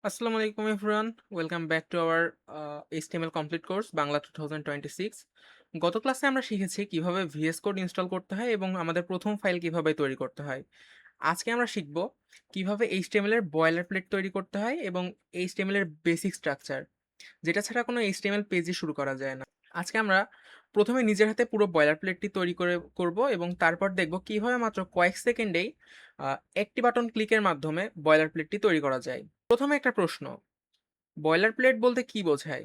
আসসালামু আলাইকুম everyone, welcome back to our HTML complete course Bangla 2026। গত ক্লাসে আমরা শিখেছি কিভাবে ভিএস কোড ইনস্টল করতে হয় এবং আমাদের প্রথম ফাইল কিভাবে তৈরি করতে হয়। আজকে আমরা শিখব কিভাবে এইচটিএমএল এর বয়লার প্লেট তৈরি করতে হয় এবং এইচটিএমএল এর বেসিক স্ট্রাকচার, যেটা ছাড়া কোনো এইচটিএমএল পেজই শুরু করা যায় না। আজকে আমরা প্রথমে নিজের হাতে পুরো বয়লার প্লেটটি তৈরি করব এবং তারপর দেখব কিভাবে মাত্র কয়েক সেকেন্ডেই একটি বাটন ক্লিকের মাধ্যমে বয়লার প্লেটটি তৈরি করা যায়। প্রথমে একটা প্রশ্ন, বয়লার প্লেট বলতে কি বোঝায়?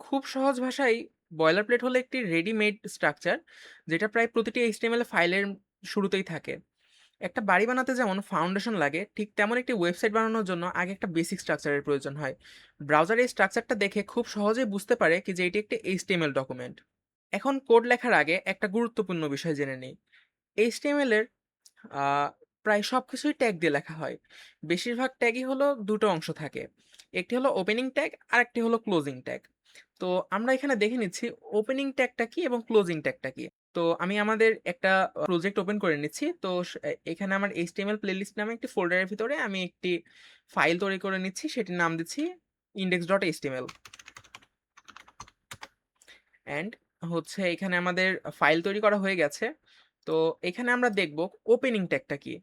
খুব সহজ ভাষায় বয়লার প্লেট হলো একটি রেডিমেড স্ট্রাকচার, যেটা প্রায় প্রতিটি এইচটিএমএল ফাইলের শুরুতেই থাকে। একটা বাড়ি বানাতে যেমন ফাউন্ডেশন লাগে, ঠিক তেমন একটি ওয়েবসাইট বানানোর জন্য আগে একটা বেসিক স্ট্রাকচারের প্রয়োজন হয়। ব্রাউজার এই স্ট্রাকচারটা দেখে খুব সহজেই বুঝতে পারে কি যে এটি একটি এইচটিএমএল ডকুমেন্ট। এখন কোড লেখার আগে একটা গুরুত্বপূর্ণ বিষয় জেনে নিই। এইচটিএমএল এর আ প্রায় সবকিছুই ট্যাগ দিয়ে লেখা হয়। বেশিরভাগ ট্যাগই হলো ২ টো অংশ থাকে। একটি হলো ওপেনিং ট্যাগ, আরেকটি হলো ক্লোজিং ট্যাগ। তো আমরা এখানে দেখে নিচ্ছি ওপেনিং ট্যাগটা কি এবং ক্লোজিং ট্যাগটা কি। তো আমি আমাদের একটা প্রজেক্ট ওপেন করে নিচ্ছি। তো এখানে আমার HTML প্লেলিস্ট নামে একটি ফোল্ডারের ভিতরে আমি একটি ফাইল তৈরি করে নিচ্ছি। সেটির নাম দিচ্ছি index.html অ্যান্ড হচ্ছে এখানে আমাদের ফাইল তৈরি করা হয়ে গেছে। তো এখানে আমরা দেখব ওপেনিং ট্যাগটা কি।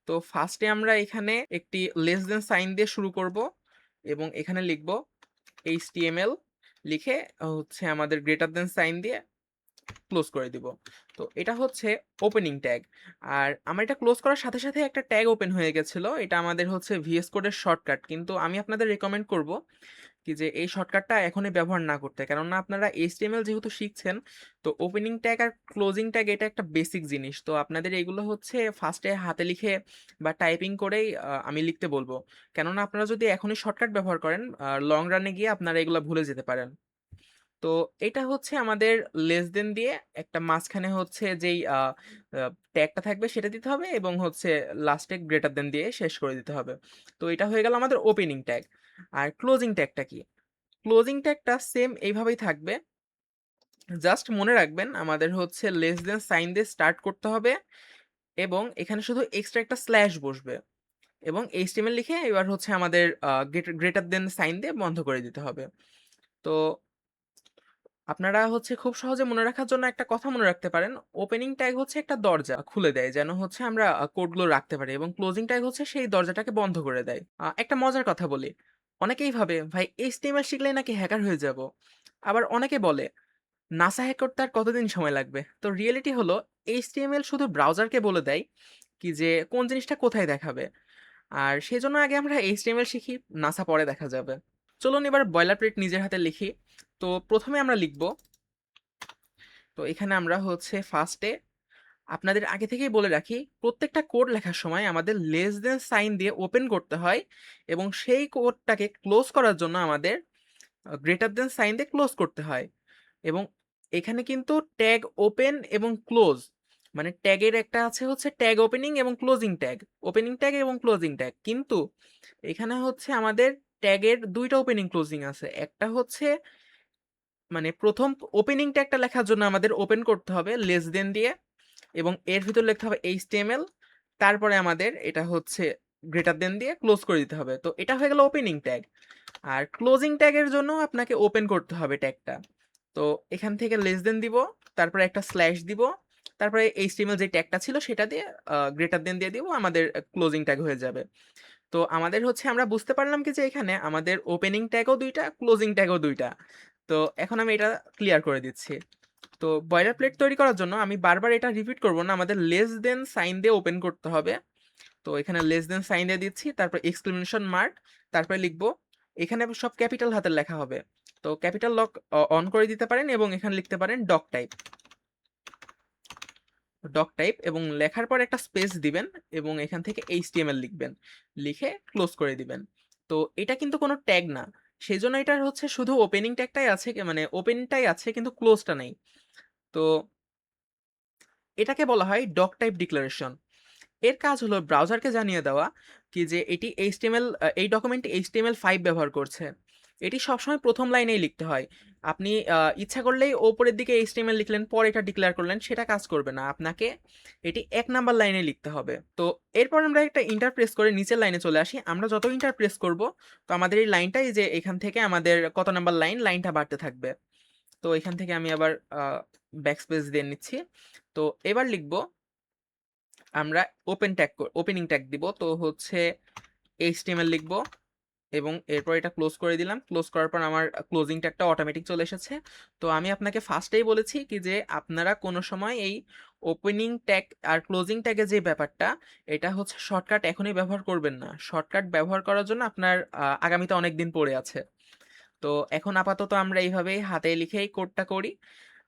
তো ফার্স্টে আমরা এখানে একটি লেস দেন সাইন দিয়ে শুরু করব এবং এখানে লিখব HTML, লিখে হচ্ছে আমাদের গ্রেটার দেন সাইন দিয়ে ক্লোজ করে দিব। তো এটা হচ্ছে ওপেনিং ট্যাগ। আর আমার এটা ক্লোজ করার সাথে সাথে একটা ট্যাগ ওপেন হয়ে গেছিল। এটা আমাদের হচ্ছে VS কোডের শর্টকাট। কিন্তু আমি আপনাদের রিকমেন্ড করব কি যে এই শর্টকাটটা এখনই ব্যবহার না করতে। কেননা আপনারা HTML যেহেতু শিখছেন, তো ওপেনিং ট্যাগ আর ক্লোজিং ট্যাগ এটা একটা বেসিক জিনিস। তো আপনাদের এগুলো হচ্ছে ফার্স্টে হাতে লিখে বা টাইপিং করেই আমি লিখতে বলবো। কেননা আপনারা যদি এখনই শর্টকাট ব্যবহার করেন, লং রানে গিয়ে আপনারা এগুলা ভুলে যেতে পারেন। তো এটা হচ্ছে আমাদের লেস দেন দিয়ে একটা মাঝখানে হচ্ছে যেই ট্যাগটা থাকবে সেটা দিতে হবে এবং হচ্ছে লাস্টে গ্রেটার দেন দিয়ে শেষ করে দিতে হবে। তো এটা হয়ে গেল আমাদের ওপেনিং ট্যাগ। আর ক্লোজিং ট্যাগটা কি? ক্লোজিং ট্যাগটা সেম এইভাবেই থাকবে। জাস্ট মনে রাখবেন আমাদের হচ্ছে লেস দেন সাইন দিয়ে স্টার্ট করতে হবে এবং এখানে শুধু এক্সট্রা একটা স্ল্যাশ বসবে এবং এইচটিএমএল লিখে এবার হচ্ছে আমাদের গ্রেটার দেন সাইন দিয়ে বন্ধ করে দিতে হবে। তো আপনারা হচ্ছে খুব সহজে মনে রাখার জন্য একটা কথা মনে রাখতে পারেন, ওপেনিং ট্যাগ হচ্ছে একটা দরজা খুলে দেয় যেন হচ্ছে আমরা কোডগুলো রাখতে পারি এবং ক্লোজিং ট্যাগ হচ্ছে সেই দরজাটাকে বন্ধ করে দেয়। একটা মজার কথা বলি, অনেকেই ভাবে ভাই এইচটিএমএল শিখলেই নাকি হ্যাকার হয়ে যাব। আবার অনেকে বলে নাসা হ্যাক করতে আর কতদিন সময় লাগবে। তো রিয়েলিটি হলো এইচটিএমএল শুধু ব্রাউজারকে বলে দেয় কি যে কোন জিনিসটা কোথায় দেখাবে। আর সেজন্য আগে আমরা এইচটিএমএল শিখি, নাসা পরে দেখা যাবে। চলুন এবার বয়লার প্লেট নিজের হাতে লিখি। তো প্রথমে আমরা লিখব, তো এখানে আমরা হচ্ছে ফার্স্টে আপনাদের আগে থেকেই বলে রাখি, প্রত্যেকটা কোড লেখার সময় আমাদের লেস দেন সাইন দিয়ে ওপেন করতে হয় এবং সেই কোডটাকে ক্লোজ করার জন্য আমাদের গ্রেটার দেন সাইন দিয়ে ক্লোজ করতে হয়। এবং এখানে কিন্তু ট্যাগ ওপেন এবং ক্লোজ, মানে ট্যাগের একটা আছে হচ্ছে ট্যাগ ওপেনিং এবং ক্লোজিং ট্যাগ, ওপেনিং ট্যাগ এবং ক্লোজিং ট্যাগ। কিন্তু এখানে হচ্ছে আমাদের ট্যাগের দুইটা ওপেনিং ক্লোজিং আছে। একটা হচ্ছে মানে প্রথম ওপেনিং ট্যাগটা লেখার জন্য আমাদের ওপেন করতে হবে লেস দেন দিয়ে এবং এর ভিতর লিখতে হবে HTML, তারপরে আমাদের এটা হচ্ছে গ্রেটার দেন দিয়ে ক্লোজ করে দিতে হবে। তো এটা হয়ে গেল ওপেনিং ট্যাগ। আর ক্লোজিং ট্যাগের জন্য আপনাকে ওপেন করতে হবে ট্যাগটা। তো এখান থেকে লেস দেন দিব, তারপরে একটা স্ল্যাশ দিব, তারপরে HTML যে ট্যাগটা ছিল সেটা দিয়ে গ্রেটার দেন দিয়ে দিব, আমাদের ক্লোজিং ট্যাগ হয়ে যাবে। তো আমাদের হচ্ছে আমরা বুঝতে পারলাম কি যে এখানে আমাদের ওপেনিং ট্যাগও ২ টা, ক্লোজিং ট্যাগও ২ টা। তো এখন আমি এটা ক্লিয়ার করে দিচ্ছি। তো বয়লার প্লেট তৈরি করার জন্য আমি বারবার এটা রিপিট করব না, আমাদের লেস দেন সাইন দিয়ে ওপেন করতে হবে। তো এখানে লেস দেন সাইন দিয়ে দিচ্ছি, তারপর এক্সক্লেমেশন মার্ক, তারপরে লিখবো, এখানে সব ক্যাপিটাল হাতের লেখা হবে। তো ক্যাপিটাল লক অন করে দিতে পারেন এবং এখানে লিখতে পারেন ডক টাইপ, ডক টাইপ এবং লেখার পর একটা স্পেস দিবেন এবং এখান থেকে HTML লিখবেন, লিখে ক্লোজ করে দিবেন। তো এটা কিন্তু কোনো ট্যাগ না, সেই জন্য এটার হচ্ছে শুধু ওপেনিং ট্যাগটাই আছে, মানে ওপেনটাই আছে কিন্তু ক্লোজটা নেই। তো এটাকে বলা হয় ডক টাইপ ডিক্লারেশন। এর কাজ হলো ব্রাউজারকে জানিয়ে দেওয়া কি যে এটি HTML, এই ডকুমেন্টটি HTML5 ব্যবহার করছে এটি সবসময় প্রথম লাইনেই লিখতে হয়। আপনি ইচ্ছা করলেই ওপরের দিকে এইচটিএমএল লিখলেন, পরে এটা ডিক্লেয়ার করলেন, সেটা কাজ করবে না। আপনাকে এটি ১ নাম্বার লাইনে লিখতে হবে। তো এরপর আমরা একটা ইন্টার প্রেস করে নিচের লাইনে চলে আসি। আমরা যত ইন্টার প্রেস করব, তো আমাদের এই লাইনটা এই যে এখান থেকে আমাদের কত নাম্বার লাইন, লাইনটা বাড়তে থাকবে। তো এখান থেকে আমি আবার ব্যাকস্পেস দিয়ে নিচ্ছি। তো এবার লিখব আমরা ওপেনিং ট্যাগ দিব। তো হচ্ছে এইচটিএমএল লিখব এবং এরপর এটা ক্লোজ করে দিলাম। ক্লোজ করার পর আমার ক্লোজিং ট্যাগটা অটোমেটিক চলে এসেছে। তো আমি আপনাকে ফার্স্টেই বলেছি কি যে আপনারা কোনো সময় এই ওপেনিং ট্যাগ আর ক্লোজিং ট্যাগের যে ব্যাপারটা, এটা হচ্ছে শর্টকাট এখনই ব্যবহার করবেন না। শর্টকাট ব্যবহার করার জন্য আপনার আগামীতে অনেক দিন পড়ে আছে। তো এখন আপাতত আমরা এইভাবেই হাতে লিখেই কোডটা করি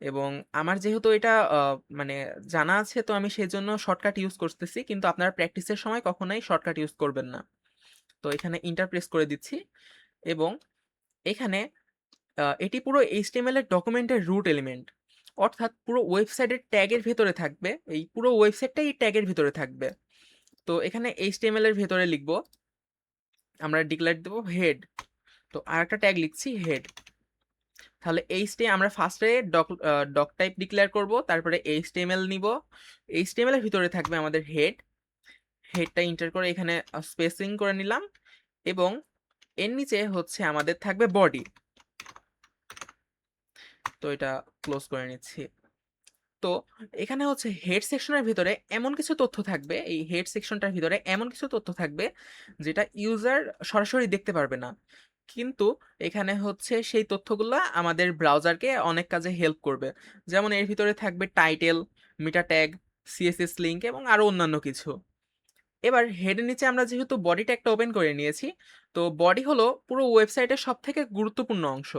এবং আমার যেহেতু এটা মানে জানা আছে, তো আমি সেজন্য শর্টকাট ইউজ করতেছি। কিন্তু আপনারা প্র্যাকটিসের সময় কখনোই শর্টকাট ইউজ করবেন না। তো এখানে ইন্টার প্রেস করে দিচ্ছি এবং এখানে এটি পুরো এইচটিএমএল এর ডকুমেন্টের রুট এলিমেন্ট। অর্থাৎ পুরো ওয়েবসাইটের ট্যাগের ভেতরে থাকবে। এই পুরো ওয়েবসাইটটাই এই ট্যাগের ভিতরে থাকবে। তো এখানে এইচটিএমএল এর ভেতরে লিখব, আমরা ডিক্লেয়ার দেব হেড। তো আরেকটা ট্যাগ লিখছি হেড। তাহলে আমরা ফার্স্টে ডক টাইপ ডিক্লেয়ার করব, তারপরে এইচটিএমএল নিব। এইচটিএমএল এর ভিতরে থাকবে আমাদের হেড। হেডটা এন্টার করে এখানে স্পেসিং করে নিলাম এবং এর নিচে হচ্ছে আমাদের থাকবে বডি। তো এটা ক্লোজ করে নিচ্ছি। তো এখানে হচ্ছে হেড সেকশনের ভিতরে এমন কিছু তথ্য থাকবে, এই হেড সেকশনটার ভিতরে এমন কিছু তথ্য থাকবে যেটা ইউজার সরাসরি দেখতে পারবে না। কিন্তু এখানে হচ্ছে সেই তথ্যগুলা আমাদের ব্রাউজারকে অনেক কাজে হেল্প করবে। যেমন এর ভিতরে থাকবে টাইটেল, মেটা ট্যাগ, সিএসএস লিঙ্ক এবং আরো অন্যান্য কিছু। এবার হেডের নিচে আমরা যেহেতু বডি ট্যাগটা ওপেন করে নিয়েছি, তো বডি হলো পুরো ওয়েবসাইটের সব থেকে গুরুত্বপূর্ণ অংশ।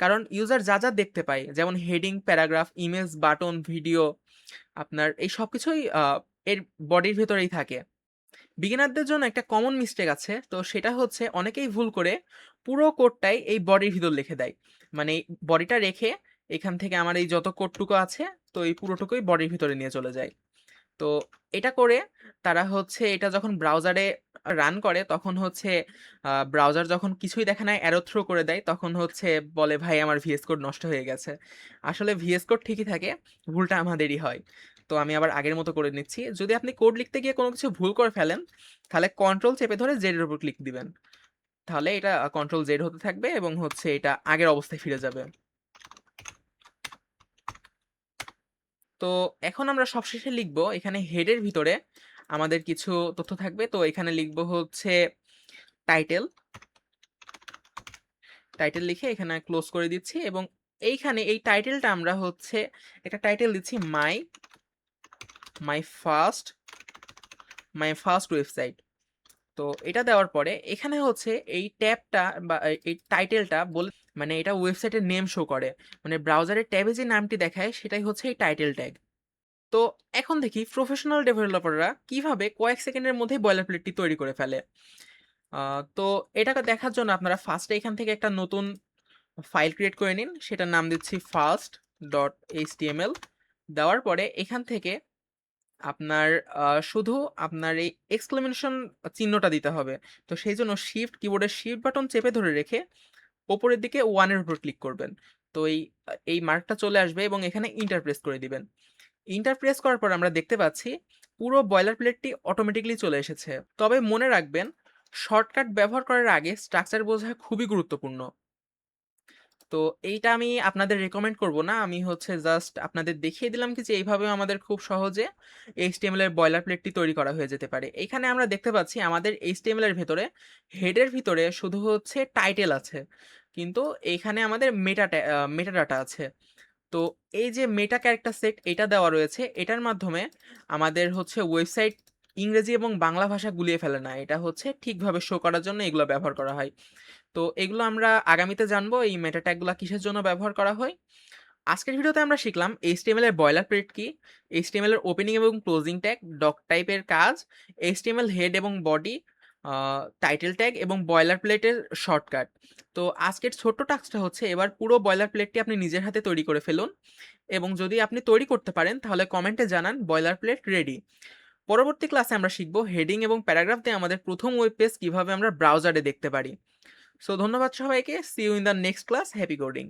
কারণ ইউজার যা যা দেখতে পায়, যেমন heading, paragraph, image, button, video, আপনার এই সব কিছুই এর বডির ভেতরেই থাকে। বিগিনারদের জন্য একটা কমন মিস্টেক আছে, তো সেটা হচ্ছে অনেকেই ভুল করে পুরো কোডটাই এই বডির ভিতর লিখে দেয়। মানে বডিটা রেখে এখান থেকে আমার এই যত কোডটুকু আছে, তো এই পুরোটুকুই বডির ভিতরে নিয়ে চলে যায়। তো এটা করে তারা হচ্ছে এটা যখন ব্রাউজারে রান করে, তখন হচ্ছে ব্রাউজার যখন কিছুই দেখে না অ্যারো থ্রো করে দেয়, তখন হচ্ছে বলে ভাই আমার ভিএস কোড নষ্ট হয়ে গেছে। আসলে ভিএস কোড ঠিকই থাকে, ভুলটা আমাদেরই হয়। তো আমি আবার আগের মতো করে নিচ্ছি। যদি আপনি কোড লিখতে গিয়ে কোনো কিছু ভুল করে ফেলেন, তাহলে কন্ট্রোল চেপে ধরে জেড এর উপর ক্লিক দিবেন। তাহলে এটা কন্ট্রোল জেড হতে থাকবে এবং হচ্ছে এটা আগের অবস্থায় ফিরে যাবে। তো এখন আমরা সবশেষে লিখব এখানে হেডের ভিতরে আমাদের কিছু তথ্য থাকবে। তো এখানে লিখব হচ্ছে টাইটেল। টাইটেল লিখে এখানে ক্লোজ করে দিচ্ছি এবং এইখানে এই টাইটেলটা আমরা হচ্ছে একটা টাইটেল দিচ্ছি my my first my first website. তো এটা দেওয়ার পরে এখানে হচ্ছে এই ট্যাবটা বা এই টাইটেলটা বলে, মানে এটা ওয়েবসাইটের নেম শো করে। মানে ব্রাউজারের ট্যাবে যে নামটি দেখায় সেটাই হচ্ছে এই টাইটেল ট্যাগ। তো এখন দেখি প্রফেশনাল ডেভেলপাররা কিভাবে কয়েক সেকেন্ডের মধ্যে বয়লার প্লেটটি তৈরি করে ফেলে। তো এটাকে দেখার জন্য আপনারা ফার্স্টে এখান থেকে একটা নতুন ফাইল ক্রিয়েট করে নিন। সেটার নাম দিচ্ছি ফার্স্ট ডট এইচটিএমএল। দেওয়ার পরে এখান থেকে আপনার শুধু আপনার এই এক্সক্লেমেশন চিহ্নটা দিতে হবে। তো সেই জন্য কিবোর্ডের শিফট বাটন চেপে ধরে রেখে ওপরের দিকে 1 এর উপর ক্লিক করবেন। তো এই মার্কটা চলে আসবে এবং এখানে ইন্টার প্রেস করে দিবেন। ইন্টার প্রেস করার পর আমরা দেখতে পাচ্ছি পুরো বয়লার প্লেটটি অটোমেটিক্যালি চলে এসেছে। তবে মনে রাখবেন, শর্টকাট ব্যবহার করার আগে স্ট্রাকচার বোঝা খুবই গুরুত্বপূর্ণ। তো এইটা আমি আপনাদের রেকমেন্ড করব না। আমি হচ্ছে জাস্ট আপনাদের দেখিয়ে দিলাম কি যে এইভাবেও আমাদের খুব সহজে এইচটিএমএল এর বয়লার প্লেটটি তৈরি করা হয়ে যেতে পারে। এখানে আমরা দেখতে পাচ্ছি আমাদের এইচটিএমএল এর ভেতরে হেডের ভিতরে শুধু হচ্ছে টাইটেল আছে। কিন্তু এইখানে আমাদের মেটা ডাটা আছে। তো এই যে মেটা ক্যারেক্টার সেট এটা দেওয়া রয়েছে, এটার মাধ্যমে আমাদের হচ্ছে ওয়েবসাইট ইংরেজি এবং বাংলা ভাষা গুলিয়ে ফেলে না। এটা হচ্ছে ঠিকভাবে শো করার জন্য এগুলো ব্যবহার করা হয়। তো এগুলো আমরা আগামীতে জানবো এই মেটা ট্যাগগুলা কিসের জন্য ব্যবহার করা হয়। আজকের ভিডিওতে আমরা শিখলাম এইচটিএমএল এর বয়লার প্লেট কি, এইচটিএমএল এর ওপেনিং এবং ক্লোজিং ট্যাগ, ডক টাইপের কাজ, এইচটিএমএল হেড এবং বডি, টাইটেল ট্যাগ এবং বয়লার প্লেটের শর্টকাট। তো আজকের ছোট্ট টাস্কটা হচ্ছে এবার পুরো বয়লার প্লেটটি আপনি নিজের হাতে তৈরি করে ফেলুন এবং যদি আপনি তৈরি করতে পারেন তাহলে কমেন্টে জানান বয়লার প্লেট রেডি। পরবর্তী ক্লাসে আমরা শিখব হেডিং এবং প্যারাগ্রাফ দিয়ে আমাদের প্রথম ওয়েব পেজ কিভাবে আমরা ব্রাউজারে দেখতে পারি। সো ধন্যবাদ সবাইকে। See you in the next class. Happy coding.